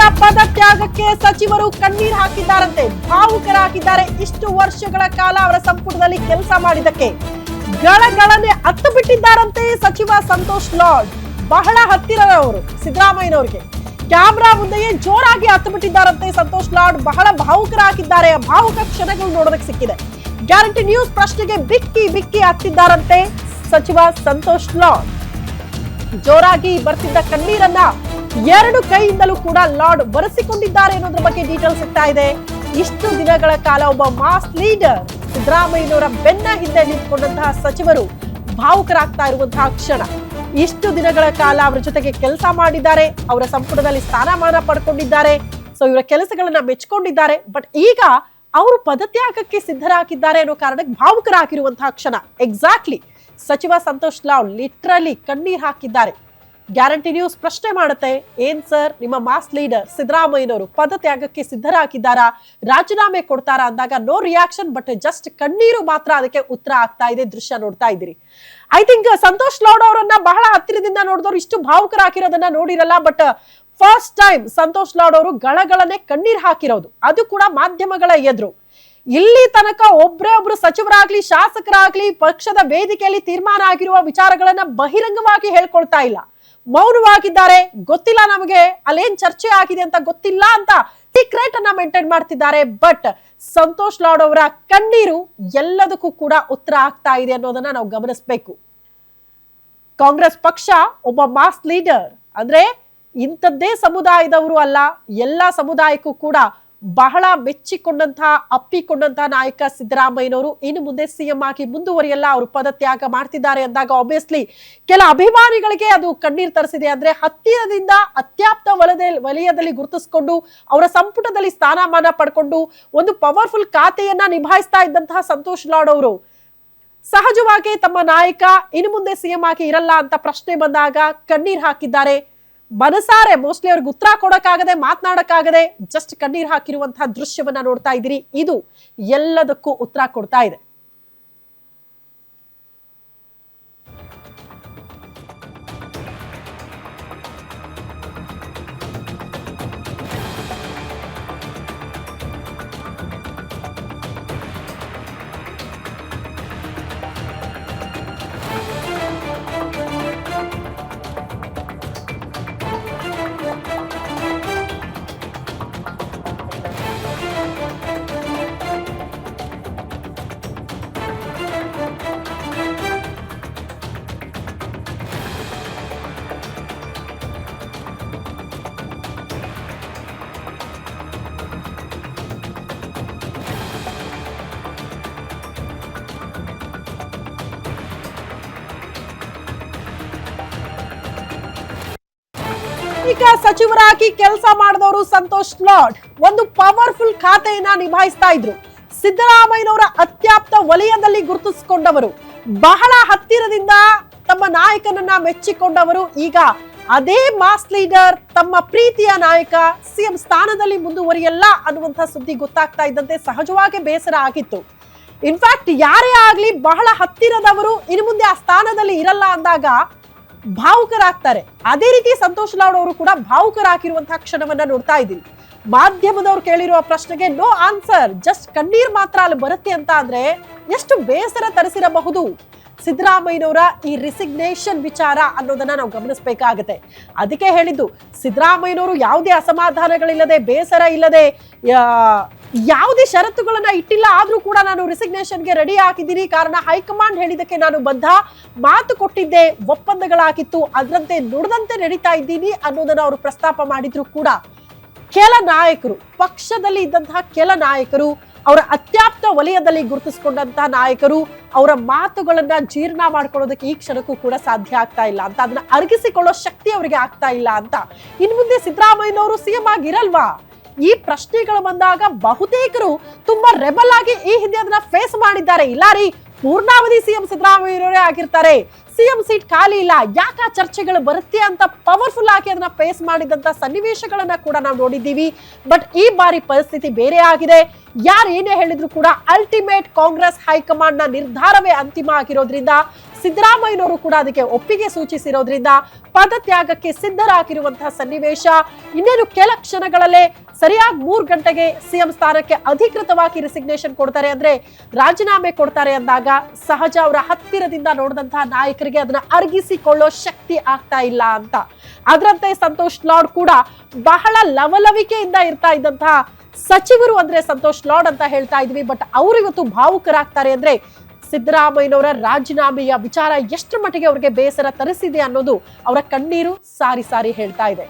ಸಿದ್ದರಾಮಯ್ಯನವರ ಪದತ್ಯಾಗಕ್ಕೆ ಸಚಿವರು ಕಣ್ಣೀರು ಹಾಕಿದ್ದಾರಂತೆ, ಭಾವುಕರಾಗಿದ್ದಾರೆ. ಇಷ್ಟು ವರ್ಷಗಳ ಕಾಲ ಅವರ ಸಂಪುಟದಲ್ಲಿ ಕೆಲಸ ಮಾಡಿದ್ದಕ್ಕೆ ಗಳಗಳನೆ ಅತ್ತು ಬಿಟ್ಟಿದ್ದಾರಂತೆ ಸಚಿವ ಸಂತೋಷ್ ಲಾಡ್. ಬಹಳ ಹತ್ತಿರದವರು ಸಿದ್ದರಾಮಯ್ಯನವರಿಗೆ. ಕ್ಯಾಮ್ರಾ ಮುಂದೆಯೇ ಜೋರಾಗಿ ಹತ್ತು ಬಿಟ್ಟಿದ್ದಾರಂತೆ ಸಂತೋಷ್ ಲಾಡ್. ಬಹಳ ಭಾವುಕರಾಗಿದ್ದಾರೆ. ಭಾವುಕ ಕ್ಷಣಗಳು ನೋಡೋದಕ್ಕೆ ಸಿಕ್ಕಿದೆ. ಗ್ಯಾರಂಟಿ ನ್ಯೂಸ್ ಪ್ರಶ್ನೆಗೆ ಬಿಕ್ಕಿ ಬಿಕ್ಕಿ ಹತ್ತಿದ್ದಾರಂತೆ ಸಚಿವ ಸಂತೋಷ್ ಲಾಡ್. ಜೋರಾಗಿ ಬರ್ತಿದ್ದ ಕಣ್ಣೀರನ್ನ ಎರಡು ಕೈಯಿಂದಲೂ ಕೂಡ ಲಾರ್ಡ್ ಬರೆಸಿಕೊಂಡಿದ್ದಾರೆ ಅನ್ನೋದ್ರ ಬಗ್ಗೆ ಡೀಟೇಲ್ ಸಿಗ್ತಾ ಇದೆ. ಇಷ್ಟು ದಿನಗಳ ಕಾಲ ಒಬ್ಬ ಮಾಸ್ ಲೀಡರ್ ಸಿದ್ದರಾಮಯ್ಯನವರ ಬೆನ್ನ ಹಿಂದೆ ನಿಂತ್ಕೊಂಡಂತಹ ಸಚಿವರು ಭಾವುಕರಾಗ್ತಾ ಇರುವಂತಹ ಕ್ಷಣ. ಇಷ್ಟು ದಿನಗಳ ಕಾಲ ಅವರ ಜೊತೆಗೆ ಕೆಲಸ ಮಾಡಿದ್ದಾರೆ, ಅವರ ಸಂಪುಟದಲ್ಲಿ ಸ್ಥಾನಮಾನ ಪಡ್ಕೊಂಡಿದ್ದಾರೆ, ಸೊ ಇವರ ಕೆಲಸಗಳನ್ನ ಮೆಚ್ಕೊಂಡಿದ್ದಾರೆ. ಬಟ್ ಈಗ ಅವರು ಪದತ್ಯಾಗಕ್ಕೆ ಸಿದ್ಧರಾಗಿದ್ದಾರೆ ಅನ್ನೋ ಕಾರಣಕ್ಕೆ ಭಾವುಕರಾಗಿರುವಂತಹ ಕ್ಷಣ. ಎಕ್ಸಾಕ್ಟ್ಲಿ ಸಚಿವ ಸಂತೋಷ್ ಲಾಡ್ ಲಿಟ್ರಲಿ ಕಣ್ಣೀರ್ ಹಾಕಿದ್ದಾರೆ. ಗ್ಯಾರಂಟಿ ನ್ಯೂಸ್ ಪ್ರಶ್ನೆ ಮಾಡುತ್ತೆ, ಏನ್ ಸರ್ ನಿಮ್ಮ ಮಾಸ್ ಲೀಡರ್ ಸಿದ್ದರಾಮಯ್ಯನವರು ಪದತ್ಯಾಗಕ್ಕೆ ಸಿದ್ಧರಾಗಿದ್ದಾರಾ, ರಾಜೀನಾಮೆ ಕೊಡ್ತಾರಾ ಅಂದಾಗ ನೋ ರಿಯಾಕ್ಷನ್, ಬಟ್ ಜಸ್ಟ್ ಕಣ್ಣೀರು ಮಾತ್ರ ಅದಕ್ಕೆ ಉತ್ತರ ಆಗ್ತಾ ಇದೆ. ದೃಶ್ಯ ನೋಡ್ತಾ ಇದ್ದೀರಿ. ಐ ಥಿಂಕ್ ಸಂತೋಷ್ ಲಾಡ್ ಅವರನ್ನ ಬಹಳ ಹತ್ತಿರದಿಂದ ನೋಡಿದವರು ಇಷ್ಟು ಭಾವುಕರಾಗಿರೋದನ್ನ ನೋಡಿರಲ್ಲ. But first time Santosh Lad ಅವರು ಗಳಗಳನ್ನೇ ಕಣ್ಣೀರ್ ಹಾಕಿರೋದು, ಅದು ಕೂಡ ಮಾಧ್ಯಮಗಳ ಎದುರು. ಇಲ್ಲಿ ತನಕ ಒಬ್ರೇ ಒಬ್ರು ಸಚಿವರಾಗ್ಲಿ ಶಾಸಕರಾಗ್ಲಿ ಪಕ್ಷದ ವೇದಿಕೆಯಲ್ಲಿ ತೀರ್ಮಾನ ಆಗಿರುವ ವಿಚಾರಗಳನ್ನ ಬಹಿರಂಗವಾಗಿ ಹೇಳ್ಕೊಳ್ತಾ ಇಲ್ಲ, ಮೌನವಾಗಿದ್ದಾರೆ. ಗೊತ್ತಿಲ್ಲ ನಮಗೆ ಅಲ್ಲೇನ್ ಚರ್ಚೆ ಆಗಿದೆ ಅಂತ ಗೊತ್ತಿಲ್ಲ ಅಂತ ಸೀಕ್ರೆಟ್ ಅನ್ನ ಮೇಂಟೈನ್ ಮಾಡ್ತಿದ್ದಾರೆ. ಬಟ್ ಸಂತೋಷ್ ಲಾಡ್ ಅವರ ಕಣ್ಣೀರು ಎಲ್ಲದಕ್ಕೂ ಕೂಡ ಉತ್ತರ ಆಗ್ತಾ ಇದೆ ಅನ್ನೋದನ್ನ ನಾವು ಗಮನಿಸಬೇಕು. ಕಾಂಗ್ರೆಸ್ ಪಕ್ಷ ಒಬ್ಬ ಮಾಸ್ ಲೀಡರ್ ಅಂದ್ರೆ ಇಂಥದ್ದೇ ಸಮುದಾಯದವರು ಅಲ್ಲ, ಎಲ್ಲಾ ಸಮುದಾಯಕ್ಕೂ ಕೂಡ ಬಹಳ ಮೆಚ್ಚಿಕೊಂಡಂತಹ ಅಪ್ಪಿಕೊಂಡಂತಹ ನಾಯಕ ಸಿದ್ದರಾಮಯ್ಯನವರು ಇನ್ನು ಮುಂದೆ ಸಿಎಂ ಆಗಿ ಮುಂದುವರಿಯಲ್ಲ, ಅವರು ಪದತ್ಯಾಗ ಮಾಡ್ತಿದ್ದಾರೆ ಅಂದಾಗ ಆಬ್ವಿಯಸ್ಲಿ ಕೆಲ ಅಭಿಮಾನಿಗಳಿಗೆ ಅದು ಕಣ್ಣೀರ್ ತರಿಸಿದೆ. ಅಂದ್ರೆ ಹತ್ತಿರದಿಂದ ಅತ್ಯಾಪ್ತ ವಲಯದಲ್ಲಿ ಗುರುತಿಸಿಕೊಂಡು ಅವರ ಸಂಪುಟದಲ್ಲಿ ಸ್ಥಾನಮಾನ ಪಡ್ಕೊಂಡು ಒಂದು ಪವರ್ಫುಲ್ ಖಾತೆಯನ್ನ ನಿಭಾಯಿಸ್ತಾ ಇದ್ದಂತಹ ಸಂತೋಷ್ ಲಾಡ್ ಅವರು ಸಹಜವಾಗಿ ತಮ್ಮ ನಾಯಕ ಇನ್ನು ಮುಂದೆ ಸಿಎಂ ಆಗಿ ಇರಲ್ಲ ಅಂತ ಪ್ರಶ್ನೆ ಬಂದಾಗ ಕಣ್ಣೀರ್ ಹಾಕಿದ್ದಾರೆ. ಮನಸಾರೆ ಮೋಸ್ಟ್ಲಿ ಅವ್ರಿಗೆ ಉತ್ತರ ಕೊಡಕ್ಕಾಗದೆ ಮಾತನಾಡಕ್ಕಾಗದೆ ಜಸ್ಟ್ ಕಣ್ಣೀರ್ ಹಾಕಿರುವಂತಹ ದೃಶ್ಯವನ್ನ ನೋಡ್ತಾ ಇದ್ದೀರಿ. ಇದು ಎಲ್ಲದಕ್ಕೂ ಉತ್ತರ ಕೊಡ್ತಾ ಇದೆ. ಈಗ ಸಚಿವರಾಗಿ ಕೆಲಸ ಮಾಡಿದವರು ಸಂತೋಷ್ ಲಾಡ್ ಒಂದು ಪವರ್ಫುಲ್ ಖಾತೆಯನ್ನ ನಿಭಾಯಿಸ್ತಾ ಇದ್ರು. ಸಿದ್ದರಾಮಯ್ಯನವರ ಅತ್ಯಾಪ್ತ ವಲಯದಲ್ಲಿ ಗುರುತಿಸಿಕೊಂಡವರು, ಬಹಳ ಹತ್ತಿರದಿಂದ ತಮ್ಮ ನಾಯಕನನ್ನ ಮೆಚ್ಚಿಕೊಂಡವರು. ಈಗ ಅದೇ ಮಾಸ್ ಲೀಡರ್ ತಮ್ಮ ಪ್ರೀತಿಯ ನಾಯಕ ಸಿಎಂ ಸ್ಥಾನದಲ್ಲಿ ಮುಂದುವರಿಯಲ್ಲ ಅನ್ನುವಂಥ ಸುದ್ದಿ ಗೊತ್ತಾಗ್ತಾ ಇದ್ದಂತೆ ಸಹಜವಾಗಿ ಬೇಸರ ಆಗಿತ್ತು. ಇನ್ಫ್ಯಾಕ್ಟ್ ಯಾರೇ ಆಗ್ಲಿ ಬಹಳ ಹತ್ತಿರದವರು ಇನ್ನು ಮುಂದೆ ಆ ಸ್ಥಾನದಲ್ಲಿ ಇರಲ್ಲ ಅಂದಾಗ ಭಾವುಕರಾಗ್ತಾರೆ. ಅದೇ ರೀತಿ ಸಂತೋಷ್ ಲಾಡ್ ಅವರು ಕೂಡ ಭಾವುಕರಾಗಿರುವಂತಹ ಕ್ಷಣವನ್ನ ನೋಡ್ತಾ ಇದ್ದೀವಿ. ಮಾಧ್ಯಮದವ್ರು ಕೇಳಿರುವ ಪ್ರಶ್ನೆಗೆ ನೋ ಆನ್ಸರ್, ಜಸ್ಟ್ ಕಣ್ಣೀರ್ ಮಾತ್ರ ಅಲ್ಲಿ ಬರುತ್ತೆ ಅಂತ ಅಂದ್ರೆ ಎಷ್ಟು ಬೇಸರ ತರಿಸಿರಬಹುದು ಸಿದ್ದರಾಮಯ್ಯನವರ ಈ ರಿಸಿಗ್ನೇಷನ್ ವಿಚಾರ ಅನ್ನೋದನ್ನ ನಾವು ಗಮನಿಸಬೇಕಾಗತ್ತೆ. ಅದಕ್ಕೆ ಹೇಳಿದ್ದು ಸಿದ್ದರಾಮಯ್ಯನವರು ಯಾವುದೇ ಅಸಮಾಧಾನಗಳಿಲ್ಲದೆ ಬೇಸರ ಇಲ್ಲದೆ ಯಾವುದೇ ಷರತ್ತುಗಳನ್ನ ಇಟ್ಟಿಲ್ಲ, ಆದ್ರೂ ಕೂಡ ನಾನು ರಿಸಿಗ್ನೇಷನ್ಗೆ ರೆಡಿ ಆಗಿದ್ದೀನಿ, ಕಾರಣ ಹೈಕಮಾಂಡ್ ಹೇಳಿದಕ್ಕೆ ನಾನು ಬದ್ಧ, ಮಾತು ಕೊಟ್ಟಿದ್ದೆ, ಒಪ್ಪಂದಗಳಾಗಿತ್ತು, ಅದರಂತೆ ನುಡಿದಂತೆ ನಡೀತಾ ಇದ್ದೀನಿ ಅನ್ನೋದನ್ನ ಅವರು ಪ್ರಸ್ತಾಪ ಮಾಡಿದ್ರು ಕೂಡ ಕೆಲ ನಾಯಕರು, ಪಕ್ಷದಲ್ಲಿ ಇದ್ದಂತಹ ಕೆಲ ನಾಯಕರು, ಅವರ ಅತ್ಯಾಪ್ತ ವಲಯದಲ್ಲಿ ಗುರುತಿಸಿಕೊಂಡಂತಹ ನಾಯಕರು ಅವರ ಮಾತುಗಳನ್ನ ಜೀರ್ಣ ಮಾಡ್ಕೊಳ್ಳೋದಕ್ಕೆ ಈ ಕ್ಷಣಕ್ಕೂ ಕೂಡ ಸಾಧ್ಯ ಆಗ್ತಾ ಇಲ್ಲ ಅಂತ, ಅದನ್ನ ಅರಗಿಸಿಕೊಳ್ಳೋ ಶಕ್ತಿ ಅವರಿಗೆ ಆಗ್ತಾ ಇಲ್ಲ ಅಂತ. ಇನ್ ಮುಂದೆ ಸಿದ್ದರಾಮಯ್ಯನವರು ಸಿಎಂ ಆಗಿರಲ್ವಾ? ಈ ಪ್ರಶ್ನೆಗಳು ಬಂದಾಗ ಬಹುತೇಕರು ತುಂಬಾ ರೆಬಲ್ ಆಗಿ ಈ ಹಿಂದೆ ಅದನ್ನ ಫೇಸ್ ಮಾಡಿದ್ದಾರೆ. ಇಲ್ಲ ರೀ, ಪೂರ್ಣಾವಧಿ ಸಿಎಂ ಸಿದ್ದರಾಮಯ್ಯನವರೇ ಆಗಿರ್ತಾರೆ, ಸಿಎಂ ಸೀಟ್ ಖಾಲಿ ಇಲ್ಲ, ಯಾಕ ಚರ್ಚೆಗಳು ಬರುತ್ತೆ ಅಂತ ಪವರ್ಫುಲ್ ಆಗಿ ಅದನ್ನ ಫೇಸ್ ಮಾಡಿದಂತ ಸನ್ನಿವೇಶಗಳನ್ನ ಕೂಡ ನಾವು ನೋಡಿದ್ದೀವಿ. ಬಟ್ ಈ ಬಾರಿ ಪರಿಸ್ಥಿತಿ ಬೇರೆ ಆಗಿದೆ. ಯಾರು ಏನೇ ಹೇಳಿದ್ರು ಕೂಡ ಅಲ್ಟಿಮೇಟ್ ಕಾಂಗ್ರೆಸ್ ಹೈಕಮಾಂಡ್ ನ ನಿರ್ಧಾರವೇ ಅಂತಿಮ ಆಗಿರೋದ್ರಿಂದ, ಸಿದ್ದರಾಮಯ್ಯನವರು ಕೂಡ ಅದಕ್ಕೆ ಒಪ್ಪಿಗೆ ಸೂಚಿಸಿರೋದ್ರಿಂದ ಪದತ್ಯಾಗಕ್ಕೆ ಸಿದ್ಧರಾಗಿರುವಂತಹ ಸನ್ನಿವೇಶ. ಇನ್ನೇನು ಕೆಲ ಕ್ಷಣಗಳಲ್ಲೇ ಸರಿಯಾಗಿ 3 ಗಂಟೆಗೆ ಸಿಎಂ ಸ್ಥಾನಕ್ಕೆ ಅಧಿಕೃತವಾಗಿ ರಿಸಿಗ್ನೇಷನ್ ಕೊಡ್ತಾರೆ, ಅಂದ್ರೆ ರಾಜೀನಾಮೆ ಕೊಡ್ತಾರೆ ಅಂದಾಗ ಸಹಜ ಅವರ ಹತ್ತಿರದಿಂದ ನೋಡಿದಂತಹ ನಾಯಕರಿಗೆ ಅದನ್ನ ಅರಗಿಸಿಕೊಳ್ಳೋ ಶಕ್ತಿ ಆಗ್ತಾ ಇಲ್ಲ ಅಂತ. ಅದರಂತೆ ಸಂತೋಷ್ ಲಾಡ್ ಕೂಡ ಬಹಳ ಲವಲವಿಕೆಯಿಂದ ಇರ್ತಾ ಇದ್ದಂತಹ ಸಚಿವರು ಅಂದ್ರೆ ಸಂತೋಷ್ ಲಾಡ್ ಅಂತ ಹೇಳ್ತಾ ಇದ್ವಿ. ಬಟ್ ಅವರು ಇವತ್ತು ಭಾವುಕರಾಗ್ತಾರೆ ಅಂದ್ರೆ ಸಿದ್ದರಾಮಯ್ಯನವರ ರಾಜೀನಾಮೆಯ ವಿಚಾರ ಎಷ್ಟು ಮಟ್ಟಿಗೆ ಅವರಿಗೆ ಬೇಸರ ತರಿಸಿದೆ ಅನ್ನೋದು ಅವರ ಕಣ್ಣೀರು ಸಾರಿ ಸಾರಿ ಹೇಳ್ತಾ ಇದೆ.